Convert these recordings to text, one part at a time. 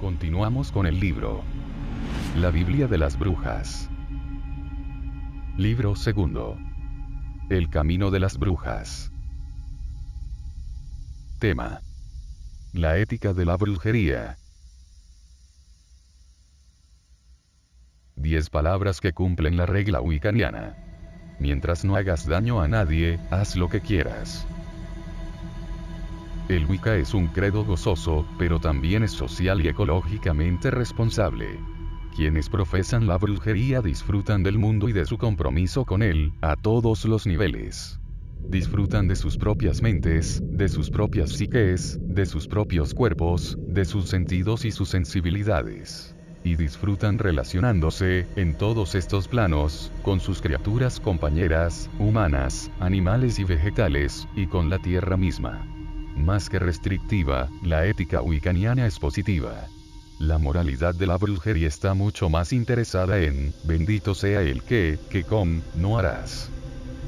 Continuamos con el libro. La Biblia de las Brujas. Libro segundo. El camino de las brujas. Tema: la ética de la brujería. 10 palabras que cumplen la regla wiccaniana. Mientras no hagas daño a nadie, haz lo que quieras. El Wicca es un credo gozoso, pero también es social y ecológicamente responsable. Quienes profesan la brujería disfrutan del mundo y de su compromiso con él, a todos los niveles. Disfrutan de sus propias mentes, de sus propias psiques, de sus propios cuerpos, de sus sentidos y sus sensibilidades. Y disfrutan relacionándose, en todos estos planos, con sus criaturas compañeras, humanas, animales y vegetales, y con la tierra misma. Más que restrictiva, la ética wiccaniana es positiva. La moralidad de la brujería está mucho más interesada en, bendito sea el que no harás.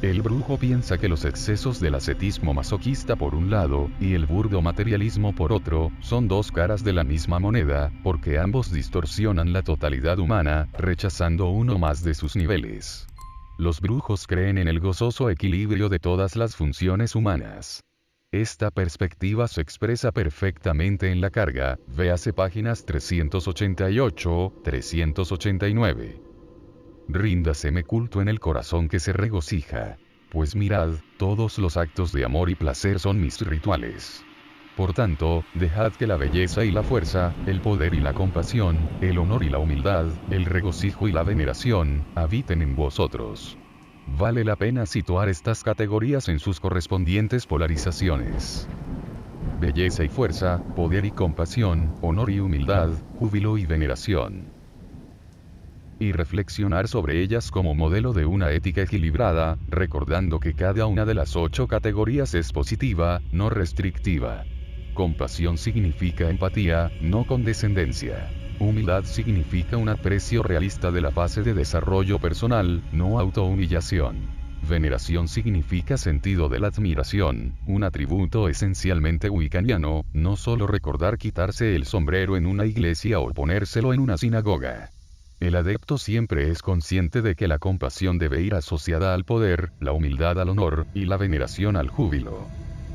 El brujo piensa que los excesos del ascetismo masoquista por un lado, y el burdo materialismo por otro, son dos caras de la misma moneda, porque ambos distorsionan la totalidad humana, rechazando uno más de sus niveles. Los brujos creen en el gozoso equilibrio de todas las funciones humanas. Esta perspectiva se expresa perfectamente en la carga, véase páginas 388-389. Ríndaseme culto en el corazón que se regocija. Pues mirad, todos los actos de amor y placer son mis rituales. Por tanto, dejad que la belleza y la fuerza, el poder y la compasión, el honor y la humildad, el regocijo y la veneración, habiten en vosotros. Vale la pena situar estas categorías en sus correspondientes polarizaciones. Belleza y fuerza, poder y compasión, honor y humildad, júbilo y veneración. Y reflexionar sobre ellas como modelo de una ética equilibrada, recordando que cada una de las 8 categorías es positiva, no restrictiva. Compasión significa empatía, no condescendencia. Humildad significa un aprecio realista de la fase de desarrollo personal, no autohumillación. Veneración significa sentido de la admiración, un atributo esencialmente wiccaniano, no solo recordar quitarse el sombrero en una iglesia o ponérselo en una sinagoga. El adepto siempre es consciente de que la compasión debe ir asociada al poder, la humildad al honor, y la veneración al júbilo.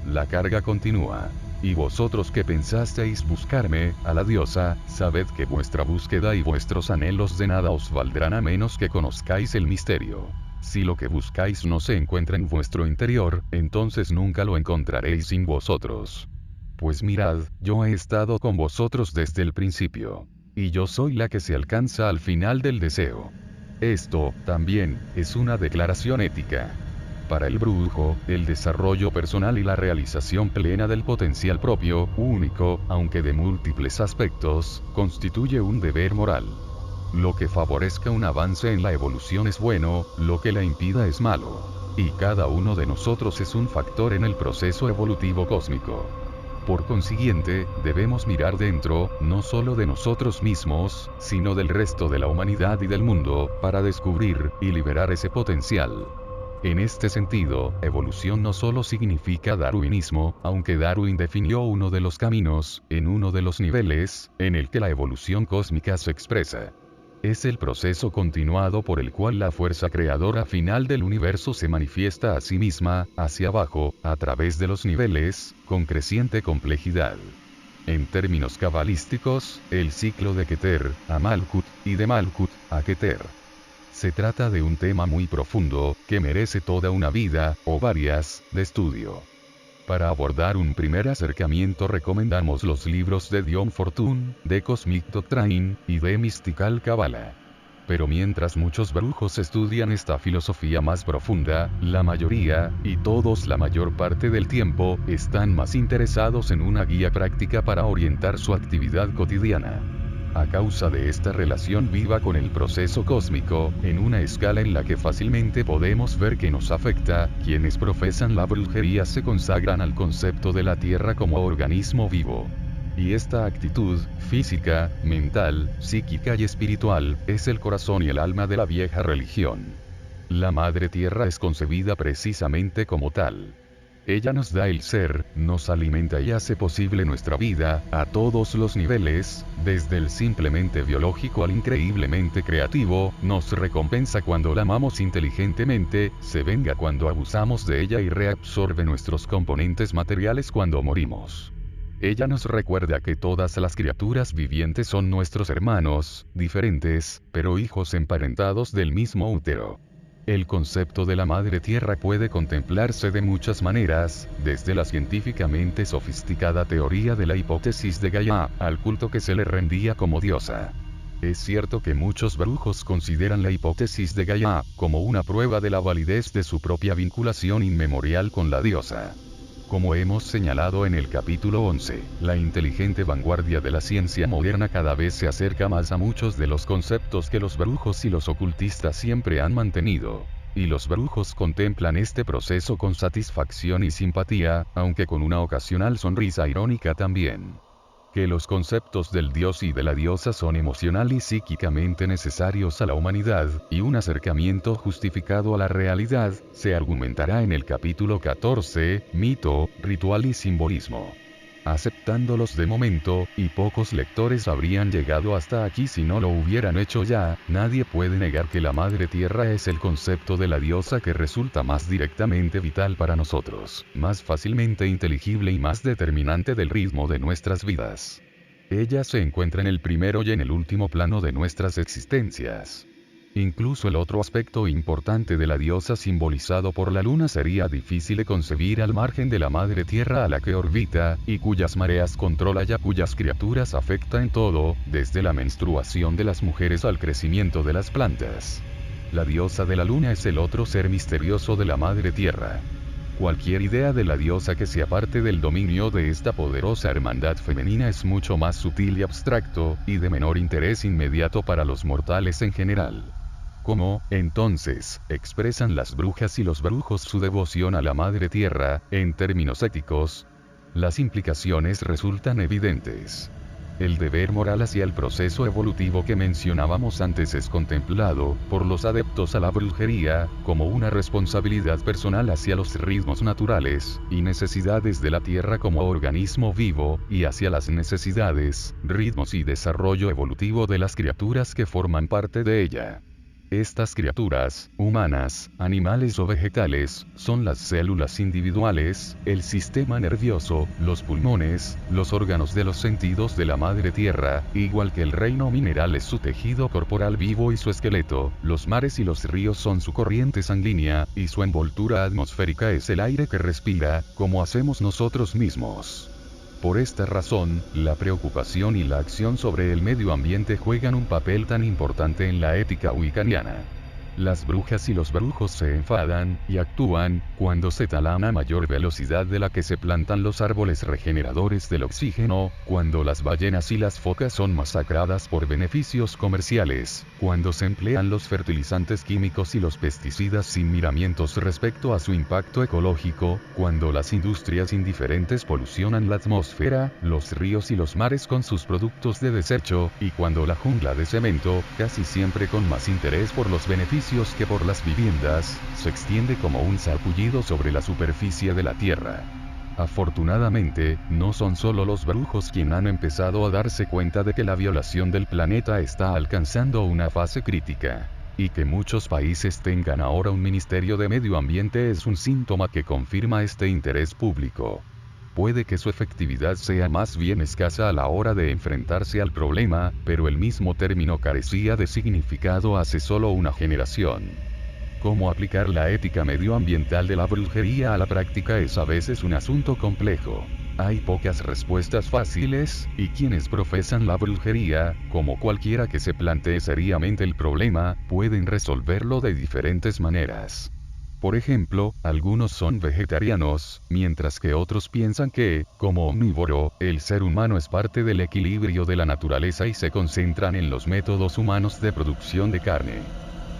La carga continúa. Y vosotros que pensasteis buscarme, a la diosa, sabed que vuestra búsqueda y vuestros anhelos de nada os valdrán a menos que conozcáis el misterio. Si lo que buscáis no se encuentra en vuestro interior, entonces nunca lo encontraréis sin vosotros. Pues mirad, yo he estado con vosotros desde el principio. Y yo soy la que se alcanza al final del deseo. Esto, también, es una declaración ética. Para el brujo, el desarrollo personal y la realización plena del potencial propio, único, aunque de múltiples aspectos, constituye un deber moral. Lo que favorezca un avance en la evolución es bueno, lo que la impida es malo. Y cada uno de nosotros es un factor en el proceso evolutivo cósmico. Por consiguiente, debemos mirar dentro, no solo de nosotros mismos, sino del resto de la humanidad y del mundo, para descubrir y liberar ese potencial. En este sentido, evolución no solo significa darwinismo, aunque Darwin definió uno de los caminos, en uno de los niveles, en el que la evolución cósmica se expresa. Es el proceso continuado por el cual la fuerza creadora final del universo se manifiesta a sí misma, hacia abajo, a través de los niveles, con creciente complejidad. En términos cabalísticos, el ciclo de Keter, a Malkut, y de Malkut, a Keter. Se trata de un tema muy profundo, que merece toda una vida, o varias, de estudio. Para abordar un primer acercamiento recomendamos los libros de Dion Fortune, de Cosmic Doctrine, y de Mystical Kabbalah. Pero mientras muchos brujos estudian esta filosofía más profunda, la mayoría, y todos la mayor parte del tiempo, están más interesados en una guía práctica para orientar su actividad cotidiana. A causa de esta relación viva con el proceso cósmico, en una escala en la que fácilmente podemos ver que nos afecta, quienes profesan la brujería se consagran al concepto de la Tierra como organismo vivo. Y esta actitud, física, mental, psíquica y espiritual, es el corazón y el alma de la vieja religión. La Madre Tierra es concebida precisamente como tal. Ella nos da el ser, nos alimenta y hace posible nuestra vida, a todos los niveles, desde el simplemente biológico al increíblemente creativo, nos recompensa cuando la amamos inteligentemente, se venga cuando abusamos de ella y reabsorbe nuestros componentes materiales cuando morimos. Ella nos recuerda que todas las criaturas vivientes son nuestros hermanos, diferentes, pero hijos emparentados del mismo útero. El concepto de la Madre Tierra puede contemplarse de muchas maneras, desde la científicamente sofisticada teoría de la hipótesis de Gaia, al culto que se le rendía como diosa. Es cierto que muchos brujos consideran la hipótesis de Gaia como una prueba de la validez de su propia vinculación inmemorial con la diosa. Como hemos señalado en el capítulo 11, la inteligente vanguardia de la ciencia moderna cada vez se acerca más a muchos de los conceptos que los brujos y los ocultistas siempre han mantenido. Y los brujos contemplan este proceso con satisfacción y simpatía, aunque con una ocasional sonrisa irónica también. Que los conceptos del dios y de la diosa son emocional y psíquicamente necesarios a la humanidad, y un acercamiento justificado a la realidad, se argumentará en el capítulo 14, mito, ritual y simbolismo. Aceptándolos de momento, y pocos lectores habrían llegado hasta aquí si no lo hubieran hecho ya, nadie puede negar que la Madre Tierra es el concepto de la diosa que resulta más directamente vital para nosotros, más fácilmente inteligible y más determinante del ritmo de nuestras vidas. Ella se encuentra en el primero y en el último plano de nuestras existencias. Incluso el otro aspecto importante de la diosa simbolizado por la luna sería difícil de concebir al margen de la Madre Tierra a la que orbita, y cuyas mareas controla y a cuyas criaturas afecta en todo, desde la menstruación de las mujeres al crecimiento de las plantas. La diosa de la luna es el otro ser misterioso de la Madre Tierra. Cualquier idea de la diosa que se aparte del dominio de esta poderosa hermandad femenina es mucho más sutil y abstracto, y de menor interés inmediato para los mortales en general. ¿Cómo, entonces, expresan las brujas y los brujos su devoción a la Madre Tierra, en términos éticos? Las implicaciones resultan evidentes. El deber moral hacia el proceso evolutivo que mencionábamos antes es contemplado, por los adeptos a la brujería, como una responsabilidad personal hacia los ritmos naturales, y necesidades de la Tierra como organismo vivo, y hacia las necesidades, ritmos y desarrollo evolutivo de las criaturas que forman parte de ella. Estas criaturas, humanas, animales o vegetales, son las células individuales, el sistema nervioso, los pulmones, los órganos de los sentidos de la Madre Tierra, igual que el reino mineral es su tejido corporal vivo y su esqueleto, los mares y los ríos son su corriente sanguínea, y su envoltura atmosférica es el aire que respira, como hacemos nosotros mismos. Por esta razón, la preocupación y la acción sobre el medio ambiente juegan un papel tan importante en la ética wiccaniana. Las brujas y los brujos se enfadan, y actúan, cuando se talan a mayor velocidad de la que se plantan los árboles regeneradores del oxígeno, cuando las ballenas y las focas son masacradas por beneficios comerciales, cuando se emplean los fertilizantes químicos y los pesticidas sin miramientos respecto a su impacto ecológico, cuando las industrias indiferentes polucionan la atmósfera, los ríos y los mares con sus productos de desecho, y cuando la jungla de cemento, casi siempre con más interés por los beneficios que por las viviendas, se extiende como un sarpullido sobre la superficie de la Tierra. Afortunadamente, no son solo los brujos quienes han empezado a darse cuenta de que la violación del planeta está alcanzando una fase crítica. Y que muchos países tengan ahora un Ministerio de Medio Ambiente es un síntoma que confirma este interés público. Puede que su efectividad sea más bien escasa a la hora de enfrentarse al problema, pero el mismo término carecía de significado hace solo una generación. Cómo aplicar la ética medioambiental de la brujería a la práctica es a veces un asunto complejo. Hay pocas respuestas fáciles, y quienes profesan la brujería, como cualquiera que se plantee seriamente el problema, pueden resolverlo de diferentes maneras. Por ejemplo, algunos son vegetarianos, mientras que otros piensan que, como omnívoro, el ser humano es parte del equilibrio de la naturaleza y se concentran en los métodos humanos de producción de carne.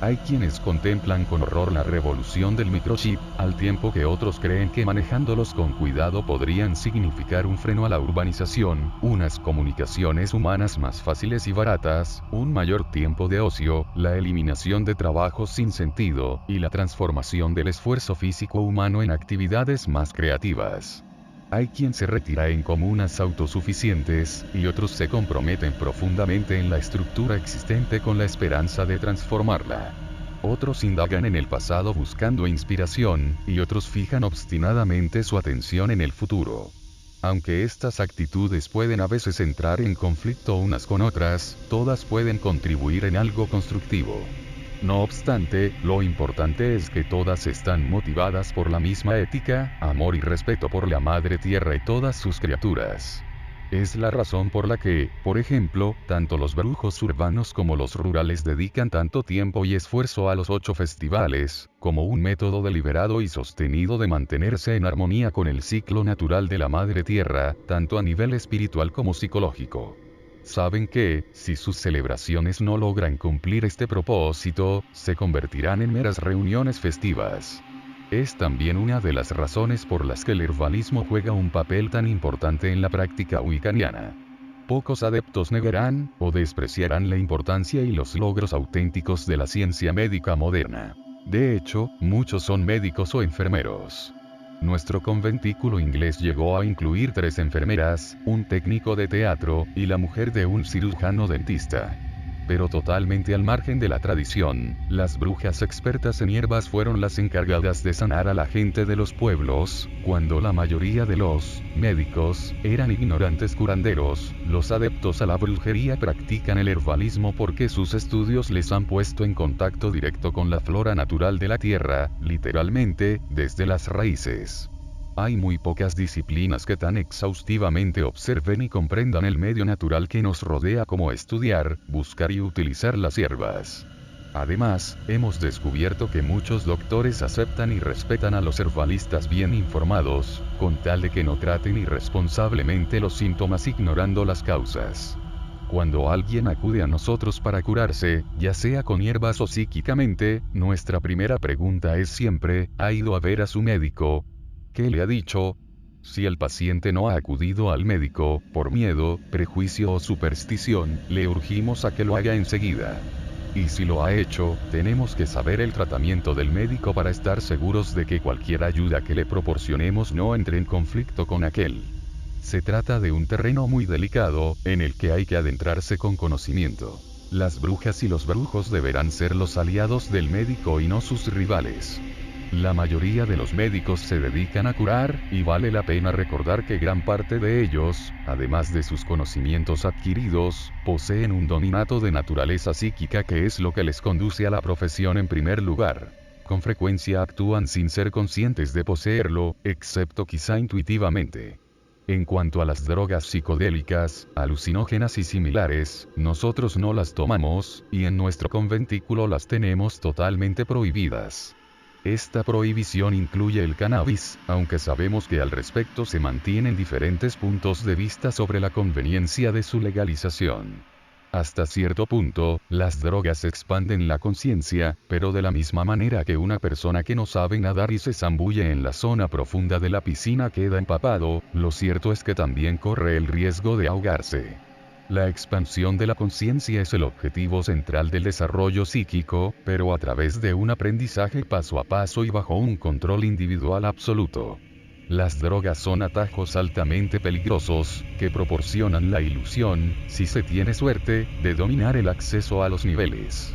Hay quienes contemplan con horror la revolución del microchip, al tiempo que otros creen que manejándolos con cuidado podrían significar un freno a la urbanización, unas comunicaciones humanas más fáciles y baratas, un mayor tiempo de ocio, la eliminación de trabajos sin sentido, y la transformación del esfuerzo físico humano en actividades más creativas. Hay quien se retira en comunas autosuficientes, y otros se comprometen profundamente en la estructura existente con la esperanza de transformarla. Otros indagan en el pasado buscando inspiración, y otros fijan obstinadamente su atención en el futuro. Aunque estas actitudes pueden a veces entrar en conflicto unas con otras, todas pueden contribuir en algo constructivo. No obstante, lo importante es que todas están motivadas por la misma ética, amor y respeto por la madre tierra y todas sus criaturas. Es la razón por la que, por ejemplo, tanto los brujos urbanos como los rurales dedican tanto tiempo y esfuerzo a los 8 festivales, como un método deliberado y sostenido de mantenerse en armonía con el ciclo natural de la madre tierra, tanto a nivel espiritual como psicológico. Saben que, si sus celebraciones no logran cumplir este propósito, se convertirán en meras reuniones festivas. Es también una de las razones por las que el herbalismo juega un papel tan importante en la práctica wiccaniana. Pocos adeptos negarán, o despreciarán la importancia y los logros auténticos de la ciencia médica moderna. De hecho, muchos son médicos o enfermeros. Nuestro conventículo inglés llegó a incluir 3 enfermeras, un técnico de teatro, y la mujer de un cirujano dentista. Pero totalmente al margen de la tradición, las brujas expertas en hierbas fueron las encargadas de sanar a la gente de los pueblos, cuando la mayoría de los médicos eran ignorantes curanderos. Los adeptos a la brujería practican el herbalismo porque sus estudios les han puesto en contacto directo con la flora natural de la tierra, literalmente, desde las raíces. Hay muy pocas disciplinas que tan exhaustivamente observen y comprendan el medio natural que nos rodea como estudiar, buscar y utilizar las hierbas. Además, hemos descubierto que muchos doctores aceptan y respetan a los herbalistas bien informados, con tal de que no traten irresponsablemente los síntomas ignorando las causas. Cuando alguien acude a nosotros para curarse, ya sea con hierbas o psíquicamente, nuestra primera pregunta es siempre, ¿ha ido a ver a su médico? ¿Qué le ha dicho? Si el paciente no ha acudido al médico, por miedo, prejuicio o superstición, le urgimos a que lo haga enseguida. Y si lo ha hecho, tenemos que saber el tratamiento del médico para estar seguros de que cualquier ayuda que le proporcionemos no entre en conflicto con aquel. Se trata de un terreno muy delicado, en el que hay que adentrarse con conocimiento. Las brujas y los brujos deberán ser los aliados del médico y no sus rivales. La mayoría de los médicos se dedican a curar, y vale la pena recordar que gran parte de ellos, además de sus conocimientos adquiridos, poseen un don innato de naturaleza psíquica que es lo que les conduce a la profesión en primer lugar. Con frecuencia actúan sin ser conscientes de poseerlo, excepto quizá intuitivamente. En cuanto a las drogas psicodélicas, alucinógenas y similares, nosotros no las tomamos, y en nuestro conventículo las tenemos totalmente prohibidas. Esta prohibición incluye el cannabis, aunque sabemos que al respecto se mantienen diferentes puntos de vista sobre la conveniencia de su legalización. Hasta cierto punto, las drogas expanden la conciencia, pero de la misma manera que una persona que no sabe nadar y se zambulle en la zona profunda de la piscina queda empapado, lo cierto es que también corre el riesgo de ahogarse. La expansión de la conciencia es el objetivo central del desarrollo psíquico, pero a través de un aprendizaje paso a paso y bajo un control individual absoluto. Las drogas son atajos altamente peligrosos, que proporcionan la ilusión, si se tiene suerte, de dominar el acceso a los niveles.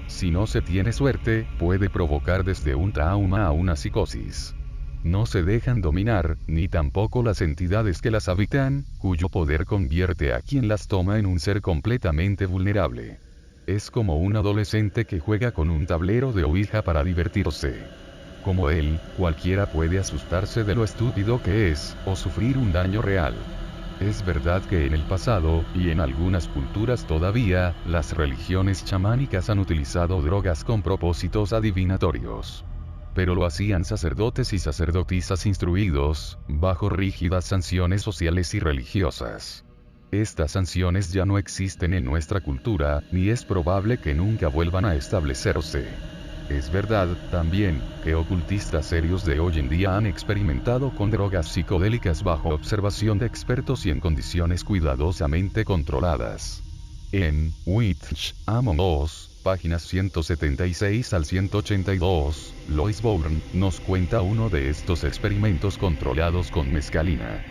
Si no se tiene suerte, puede provocar desde un trauma a una psicosis. No se dejan dominar, ni tampoco las entidades que las habitan, cuyo poder convierte a quien las toma en un ser completamente vulnerable. Es como un adolescente que juega con un tablero de ouija para divertirse. Como él, cualquiera puede asustarse de lo estúpido que es, o sufrir un daño real. Es verdad que en el pasado, y en algunas culturas todavía, las religiones chamánicas han utilizado drogas con propósitos adivinatorios. Pero lo hacían sacerdotes y sacerdotisas instruidos, bajo rígidas sanciones sociales y religiosas. Estas sanciones ya no existen en nuestra cultura, ni es probable que nunca vuelvan a establecerse. Es verdad, también, que ocultistas serios de hoy en día han experimentado con drogas psicodélicas bajo observación de expertos y en condiciones cuidadosamente controladas. En Witch Among Us, páginas 176 al 182, Lois Bourne nos cuenta uno de estos experimentos controlados con mescalina.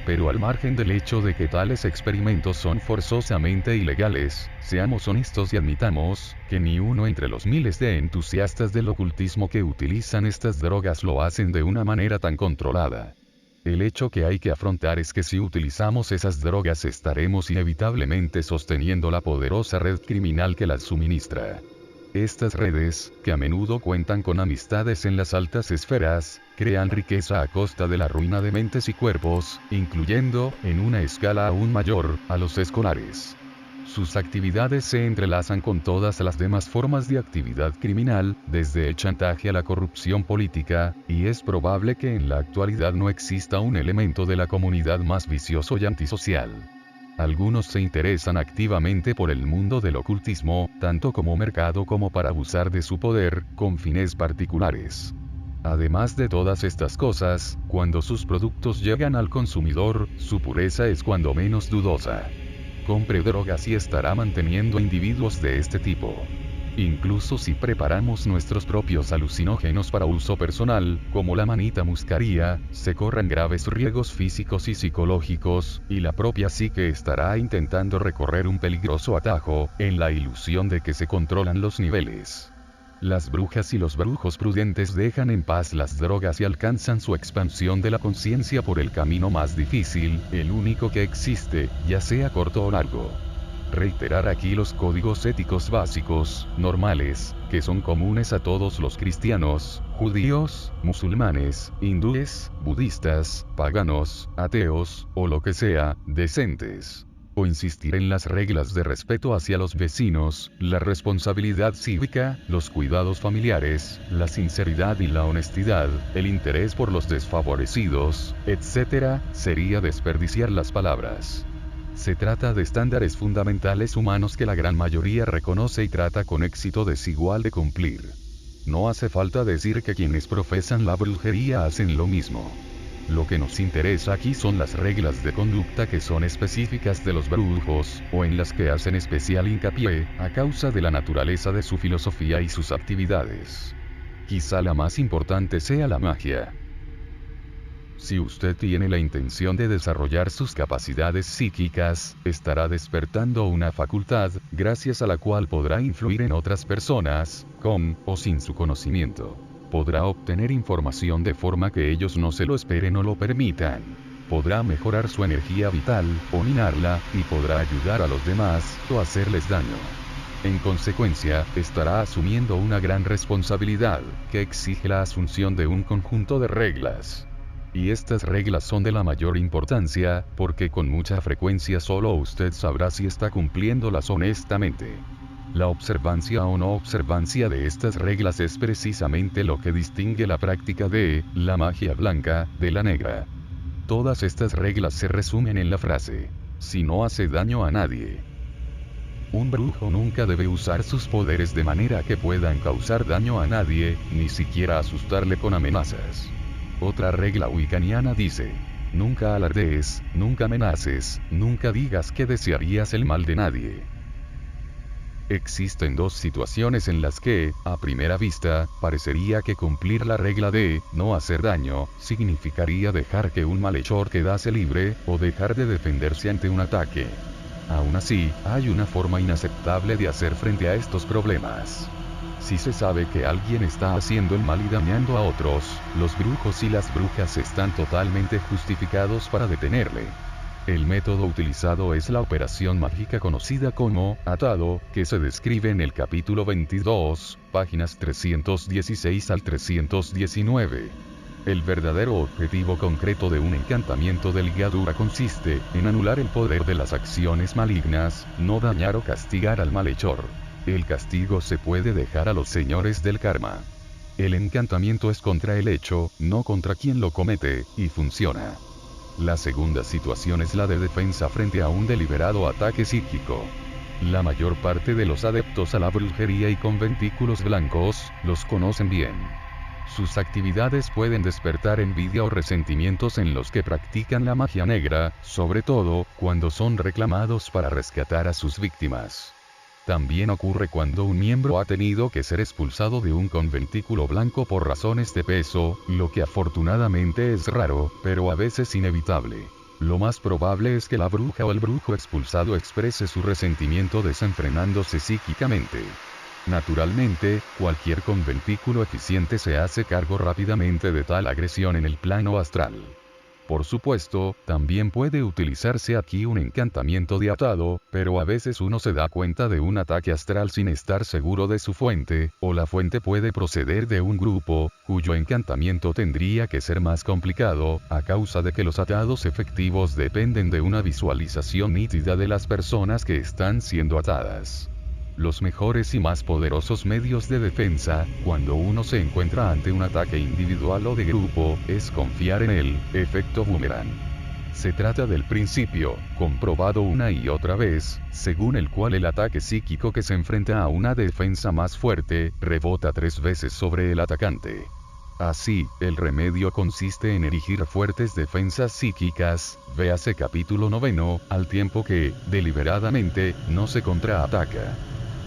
Pero al margen del hecho de que tales experimentos son forzosamente ilegales, seamos honestos y admitamos, que ni uno entre los miles de entusiastas del ocultismo que utilizan estas drogas lo hacen de una manera tan controlada. El hecho que hay que afrontar es que si utilizamos esas drogas estaremos inevitablemente sosteniendo la poderosa red criminal que las suministra. Estas redes, que a menudo cuentan con amistades en las altas esferas, crean riqueza a costa de la ruina de mentes y cuerpos, incluyendo, en una escala aún mayor, a los escolares. Sus actividades se entrelazan con todas las demás formas de actividad criminal, desde el chantaje a la corrupción política, y es probable que en la actualidad no exista un elemento de la comunidad más vicioso y antisocial. Algunos se interesan activamente por el mundo del ocultismo, tanto como mercado como para abusar de su poder, con fines particulares. Además de todas estas cosas, cuando sus productos llegan al consumidor, su pureza es cuando menos dudosa. Compre drogas y estará manteniendo individuos de este tipo. Incluso si preparamos nuestros propios alucinógenos para uso personal, como la manita muscaria, se corren graves riesgos físicos y psicológicos, y la propia psique estará intentando recorrer un peligroso atajo, en la ilusión de que se controlan los niveles. Las brujas y los brujos prudentes dejan en paz las drogas y alcanzan su expansión de la conciencia por el camino más difícil, el único que existe, ya sea corto o largo. Reiterar aquí los códigos éticos básicos, normales, que son comunes a todos los cristianos, judíos, musulmanes, hindúes, budistas, paganos, ateos, o lo que sea, decentes. O insistir en las reglas de respeto hacia los vecinos, la responsabilidad cívica, los cuidados familiares, la sinceridad y la honestidad, el interés por los desfavorecidos, etc., sería desperdiciar las palabras. Se trata de estándares fundamentales humanos que la gran mayoría reconoce y trata con éxito desigual de cumplir. No hace falta decir que quienes profesan la brujería hacen lo mismo. Lo que nos interesa aquí son las reglas de conducta que son específicas de los brujos, o en las que hacen especial hincapié, a causa de la naturaleza de su filosofía y sus actividades. Quizá la más importante sea la magia. Si usted tiene la intención de desarrollar sus capacidades psíquicas, estará despertando una facultad, gracias a la cual podrá influir en otras personas, con o sin su conocimiento. Podrá obtener información de forma que ellos no se lo esperen o lo permitan. Podrá mejorar su energía vital, o minarla, y podrá ayudar a los demás, o hacerles daño. En consecuencia, estará asumiendo una gran responsabilidad, que exige la asunción de un conjunto de reglas. Y estas reglas son de la mayor importancia, porque con mucha frecuencia solo usted sabrá si está cumpliéndolas honestamente. La observancia o no observancia de estas reglas es precisamente lo que distingue la práctica de la magia blanca de la negra. Todas estas reglas se resumen en la frase: si no hace daño a nadie. Un brujo nunca debe usar sus poderes de manera que puedan causar daño a nadie, ni siquiera asustarle con amenazas. Otra regla wiccaniana dice: nunca alardees, nunca amenaces, nunca digas que desearías el mal de nadie. Existen dos situaciones en las que, a primera vista, parecería que cumplir la regla de no hacer daño significaría dejar que un malhechor quedase libre, o dejar de defenderse ante un ataque. Aún así, hay una forma inaceptable de hacer frente a estos problemas. Si se sabe que alguien está haciendo el mal y dañando a otros, los brujos y las brujas están totalmente justificados para detenerle. El método utilizado es la operación mágica conocida como atado, que se describe en el capítulo 22, páginas 316 al 319. El verdadero objetivo concreto de un encantamiento de ligadura consiste en anular el poder de las acciones malignas, no dañar o castigar al malhechor. El castigo se puede dejar a los señores del karma. El encantamiento es contra el hecho, no contra quien lo comete, y funciona. La segunda situación es la de defensa frente a un deliberado ataque psíquico. La mayor parte de los adeptos a la brujería y conventículos blancos, los conocen bien. Sus actividades pueden despertar envidia o resentimientos en los que practican la magia negra, sobre todo, cuando son reclamados para rescatar a sus víctimas. También ocurre cuando un miembro ha tenido que ser expulsado de un conventículo blanco por razones de peso, lo que afortunadamente es raro, pero a veces inevitable. Lo más probable es que la bruja o el brujo expulsado exprese su resentimiento desenfrenándose psíquicamente. Naturalmente, cualquier conventículo eficiente se hace cargo rápidamente de tal agresión en el plano astral. Por supuesto, también puede utilizarse aquí un encantamiento de atado, pero a veces uno se da cuenta de un ataque astral sin estar seguro de su fuente, o la fuente puede proceder de un grupo, cuyo encantamiento tendría que ser más complicado, a causa de que los atados efectivos dependen de una visualización nítida de las personas que están siendo atadas. Los mejores y más poderosos medios de defensa, cuando uno se encuentra ante un ataque individual o de grupo, es confiar en el efecto boomerang. Se trata del principio, comprobado una y otra vez, según el cual el ataque psíquico que se enfrenta a una defensa más fuerte, rebota 3 veces sobre el atacante. Así, el remedio consiste en erigir fuertes defensas psíquicas, véase capítulo 9, al tiempo que, deliberadamente, no se contraataca.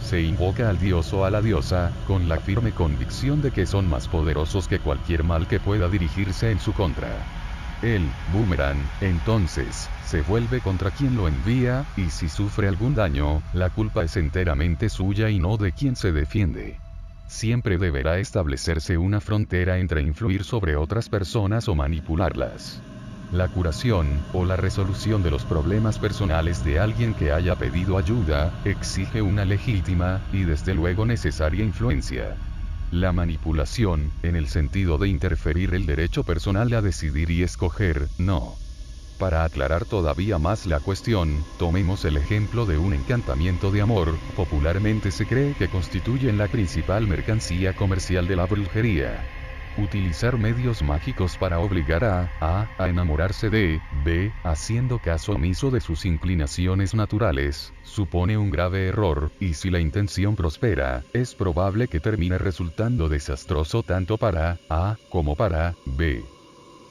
Se invoca al dios o a la diosa, con la firme convicción de que son más poderosos que cualquier mal que pueda dirigirse en su contra. El boomerang, entonces, se vuelve contra quien lo envía, y si sufre algún daño, la culpa es enteramente suya y no de quien se defiende. Siempre deberá establecerse una frontera entre influir sobre otras personas o manipularlas. La curación, o la resolución de los problemas personales de alguien que haya pedido ayuda, exige una legítima, y desde luego necesaria influencia. La manipulación, en el sentido de interferir el derecho personal a decidir y escoger, no. Para aclarar todavía más la cuestión, tomemos el ejemplo de un encantamiento de amor, popularmente se cree que constituyen la principal mercancía comercial de la brujería. Utilizar medios mágicos para obligar a enamorarse de B, haciendo caso omiso de sus inclinaciones naturales, supone un grave error, y si la intención prospera, es probable que termine resultando desastroso tanto para A, como para B.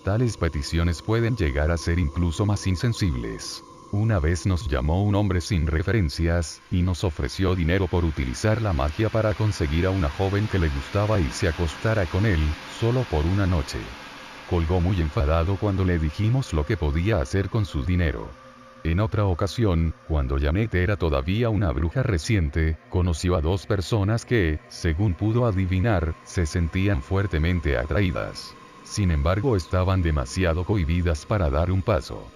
Tales peticiones pueden llegar a ser incluso más insensibles. Una vez nos llamó un hombre sin referencias, y nos ofreció dinero por utilizar la magia para conseguir a una joven que le gustaba y se acostara con él, solo por una noche. Colgó muy enfadado cuando le dijimos lo que podía hacer con su dinero. En otra ocasión, cuando Janet era todavía una bruja reciente, conoció a 2 personas que, según pudo adivinar, se sentían fuertemente atraídas. Sin embargo, estaban demasiado cohibidas para dar un paso.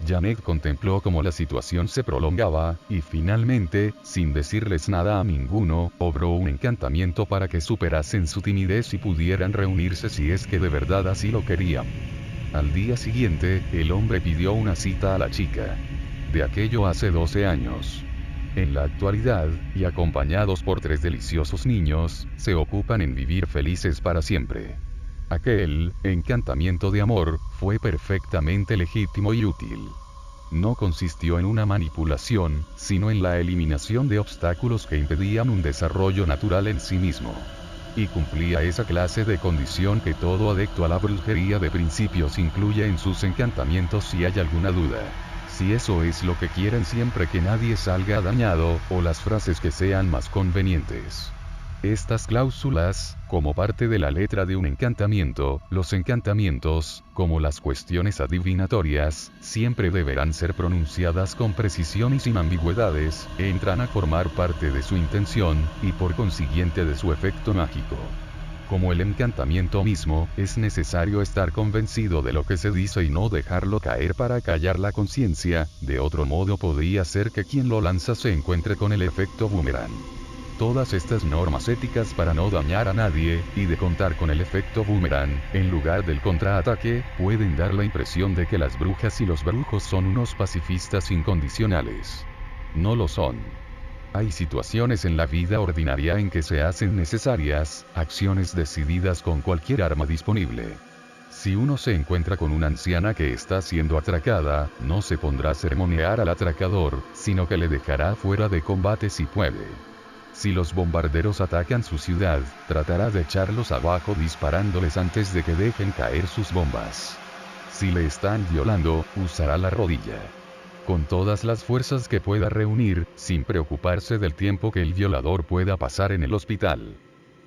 Janet contempló cómo la situación se prolongaba, y finalmente, sin decirles nada a ninguno, obró un encantamiento para que superasen su timidez y pudieran reunirse si es que de verdad así lo querían. Al día siguiente, el hombre pidió una cita a la chica. De aquello hace 12 años. En la actualidad, y acompañados por 3 deliciosos niños, se ocupan en vivir felices para siempre. Aquel encantamiento de amor fue perfectamente legítimo y útil. No consistió en una manipulación, sino en la eliminación de obstáculos que impedían un desarrollo natural en sí mismo. Y cumplía esa clase de condición que todo adepto a la brujería de principios incluye en sus encantamientos si hay alguna duda. Si eso es lo que quieren siempre que nadie salga dañado, o las frases que sean más convenientes. Estas cláusulas, como parte de la letra de un encantamiento, los encantamientos, como las cuestiones adivinatorias, siempre deberán ser pronunciadas con precisión y sin ambigüedades, entran a formar parte de su intención, y por consiguiente de su efecto mágico. Como el encantamiento mismo, es necesario estar convencido de lo que se dice y no dejarlo caer para callar la conciencia, de otro modo podría ser que quien lo lanza se encuentre con el efecto boomerang. Todas estas normas éticas para no dañar a nadie, y de contar con el efecto boomerang, en lugar del contraataque, pueden dar la impresión de que las brujas y los brujos son unos pacifistas incondicionales. No lo son. Hay situaciones en la vida ordinaria en que se hacen necesarias acciones decididas con cualquier arma disponible. Si uno se encuentra con una anciana que está siendo atracada, no se pondrá a sermonear al atracador, sino que le dejará fuera de combate si puede. Si los bombarderos atacan su ciudad, tratará de echarlos abajo disparándoles antes de que dejen caer sus bombas. Si le están violando, usará la rodilla. Con todas las fuerzas que pueda reunir, sin preocuparse del tiempo que el violador pueda pasar en el hospital.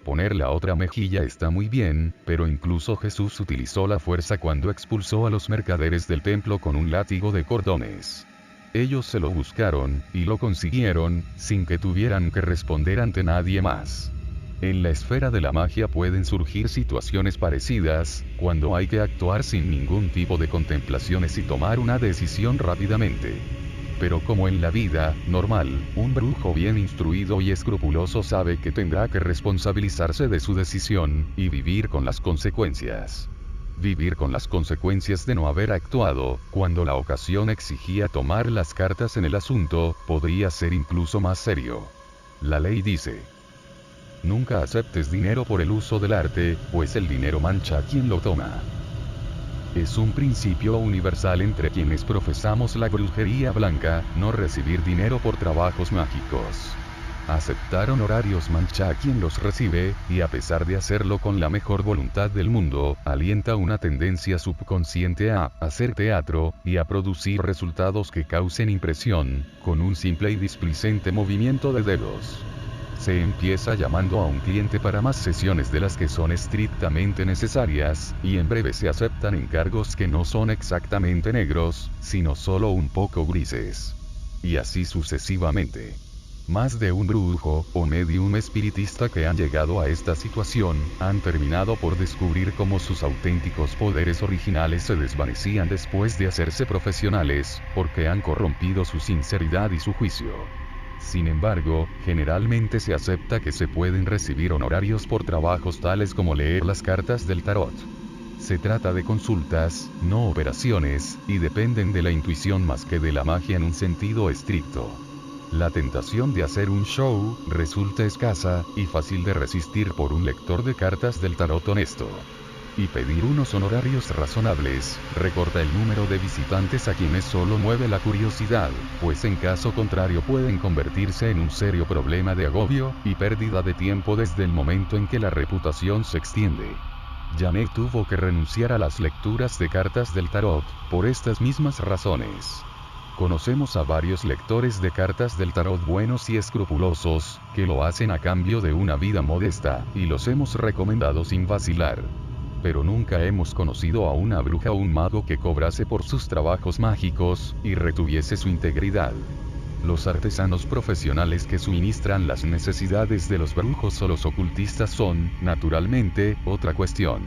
Poner la otra mejilla está muy bien, pero incluso Jesús utilizó la fuerza cuando expulsó a los mercaderes del templo con un látigo de cordones. Ellos se lo buscaron, y lo consiguieron, sin que tuvieran que responder ante nadie más. En la esfera de la magia pueden surgir situaciones parecidas, cuando hay que actuar sin ningún tipo de contemplaciones y tomar una decisión rápidamente. Pero como en la vida normal, un brujo bien instruido y escrupuloso sabe que tendrá que responsabilizarse de su decisión, y vivir con las consecuencias. Vivir con las consecuencias de no haber actuado, cuando la ocasión exigía tomar las cartas en el asunto, podría ser incluso más serio. La ley dice: nunca aceptes dinero por el uso del arte, pues el dinero mancha a quien lo toma. Es un principio universal entre quienes profesamos la brujería blanca, no recibir dinero por trabajos mágicos. Aceptar honorarios mancha a quien los recibe, y a pesar de hacerlo con la mejor voluntad del mundo, alienta una tendencia subconsciente a hacer teatro, y a producir resultados que causen impresión, con un simple y displicente movimiento de dedos. Se empieza llamando a un cliente para más sesiones de las que son estrictamente necesarias, y en breve se aceptan encargos que no son exactamente negros, sino solo un poco grises. Y así sucesivamente. Más de un brujo, o medium espiritista que han llegado a esta situación, han terminado por descubrir cómo sus auténticos poderes originales se desvanecían después de hacerse profesionales, porque han corrompido su sinceridad y su juicio. Sin embargo, generalmente se acepta que se pueden recibir honorarios por trabajos tales como leer las cartas del tarot. Se trata de consultas, no operaciones, y dependen de la intuición más que de la magia en un sentido estricto. La tentación de hacer un show resulta escasa, y fácil de resistir por un lector de cartas del tarot honesto. Y pedir unos honorarios razonables, recorta el número de visitantes a quienes solo mueve la curiosidad, pues en caso contrario pueden convertirse en un serio problema de agobio, y pérdida de tiempo desde el momento en que la reputación se extiende. Janet tuvo que renunciar a las lecturas de cartas del tarot, por estas mismas razones. Conocemos a varios lectores de cartas del tarot buenos y escrupulosos, que lo hacen a cambio de una vida modesta, y los hemos recomendado sin vacilar. Pero nunca hemos conocido a una bruja o un mago que cobrase por sus trabajos mágicos, y retuviese su integridad. Los artesanos profesionales que suministran las necesidades de los brujos o los ocultistas son, naturalmente, otra cuestión.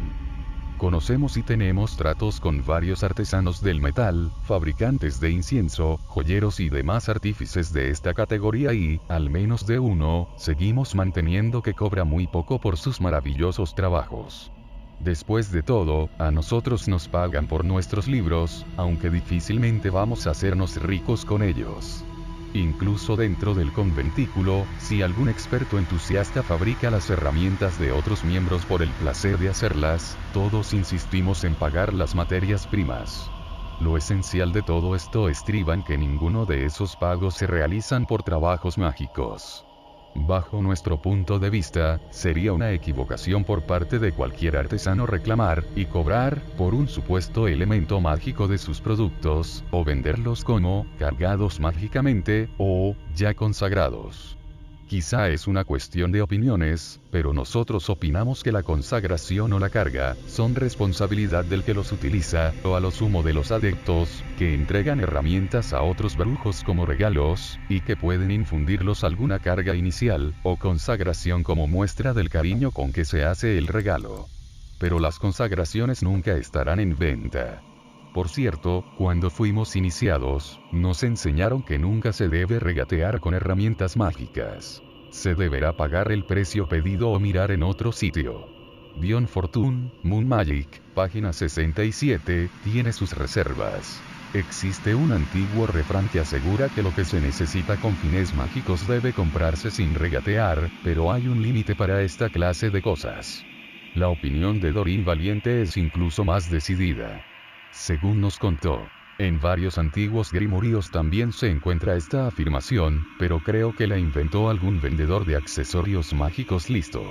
Conocemos y tenemos tratos con varios artesanos del metal, fabricantes de incienso, joyeros y demás artífices de esta categoría y, al menos de uno, seguimos manteniendo que cobra muy poco por sus maravillosos trabajos. Después de todo, a nosotros nos pagan por nuestros libros, aunque difícilmente vamos a hacernos ricos con ellos. Incluso dentro del conventículo, si algún experto entusiasta fabrica las herramientas de otros miembros por el placer de hacerlas, todos insistimos en pagar las materias primas. Lo esencial de todo esto estriba en que ninguno de esos pagos se realizan por trabajos mágicos. Bajo nuestro punto de vista, sería una equivocación por parte de cualquier artesano reclamar y cobrar por un supuesto elemento mágico de sus productos, o venderlos como cargados mágicamente, o ya consagrados. Quizá es una cuestión de opiniones, pero nosotros opinamos que la consagración o la carga son responsabilidad del que los utiliza, o a lo sumo de los adeptos, que entregan herramientas a otros brujos como regalos, y que pueden infundirlos alguna carga inicial, o consagración como muestra del cariño con que se hace el regalo. Pero las consagraciones nunca estarán en venta. Por cierto, cuando fuimos iniciados, nos enseñaron que nunca se debe regatear con herramientas mágicas. Se deberá pagar el precio pedido o mirar en otro sitio. Dion Fortune, Moon Magic, página 67, tiene sus reservas. Existe un antiguo refrán que asegura que lo que se necesita con fines mágicos debe comprarse sin regatear, pero hay un límite para esta clase de cosas. La opinión de Doreen Valiente es incluso más decidida. Según nos contó, en varios antiguos grimorios también se encuentra esta afirmación, pero creo que la inventó algún vendedor de accesorios mágicos listo.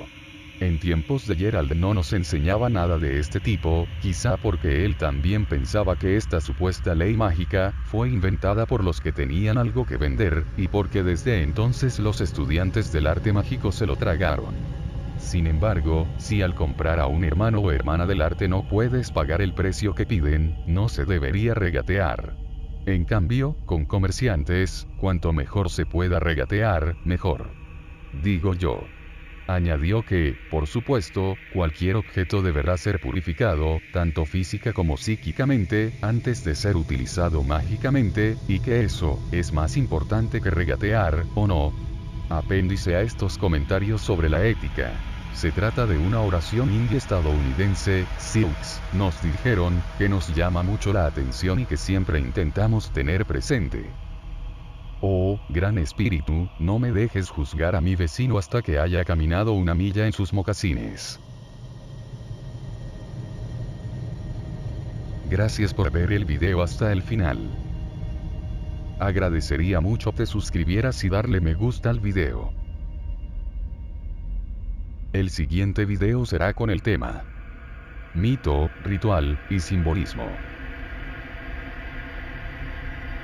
En tiempos de Gerald no nos enseñaba nada de este tipo, quizá porque él también pensaba que esta supuesta ley mágica fue inventada por los que tenían algo que vender, y porque desde entonces los estudiantes del arte mágico se lo tragaron. Sin embargo, si al comprar a un hermano o hermana del arte no puedes pagar el precio que piden, no se debería regatear. En cambio, con comerciantes, cuanto mejor se pueda regatear, mejor. Digo yo. Añadió que, por supuesto, cualquier objeto deberá ser purificado, tanto física como psíquicamente, antes de ser utilizado mágicamente, y que eso es más importante que regatear, ¿o no? Apéndice a estos comentarios sobre la ética. Se trata de una oración india estadounidense, Sioux, nos dijeron, que nos llama mucho la atención y que siempre intentamos tener presente. Oh, gran espíritu, no me dejes juzgar a mi vecino hasta que haya caminado una milla en sus mocasines. Gracias por ver el video hasta el final. Agradecería mucho te suscribieras y darle me gusta al video. El siguiente video será con el tema mito, ritual y simbolismo.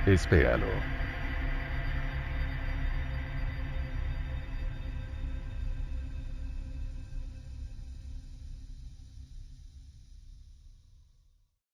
Espéralo.